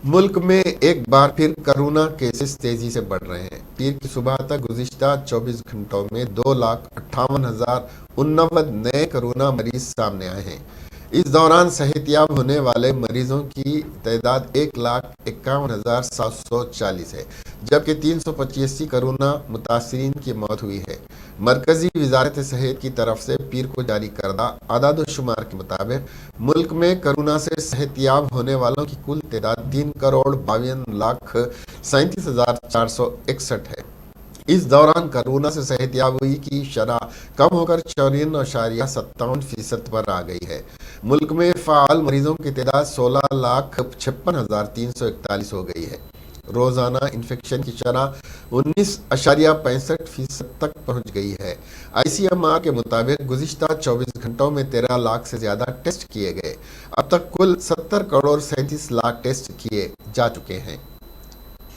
ملک میں ایک بار پھر کرونا کیسز تیزی سے بڑھ رہے ہیں۔ پیر کی صبح تک گزشتہ 24 گھنٹوں میں 2,58,089 نئے کرونا مریض سامنے آئے ہیں۔ اس دوران صحت یاب ہونے والے مریضوں کی تعداد 1,51,740 ہے، جبکہ 385 کرونا متاثرین کی موت ہوئی ہے۔ مرکزی وزارت صحت کی طرف سے پیر کو جاری کردہ اعداد و شمار کے مطابق ملک میں کرونا سے صحت یاب ہونے والوں کی کل تعداد 3,52,37,461 ہے۔ اس دوران کرونا سے صحت یاب ہوئی کی شرح کم ہو کر 54.57% پر آ گئی ہے۔ ملک میں فعال مریضوں کی تعداد 16,56,341 ہو گئی ہے۔ روزانہ انفیکشن کی شرح 19.65% تک پہنچ گئی ہے۔ ICMR کے مطابق گزشتہ 24 گھنٹوں میں 13 لاکھ سے زیادہ ٹیسٹ کیے گئے۔ اب تک کل 70,37,00,000 ٹیسٹ کیے جا چکے ہیں۔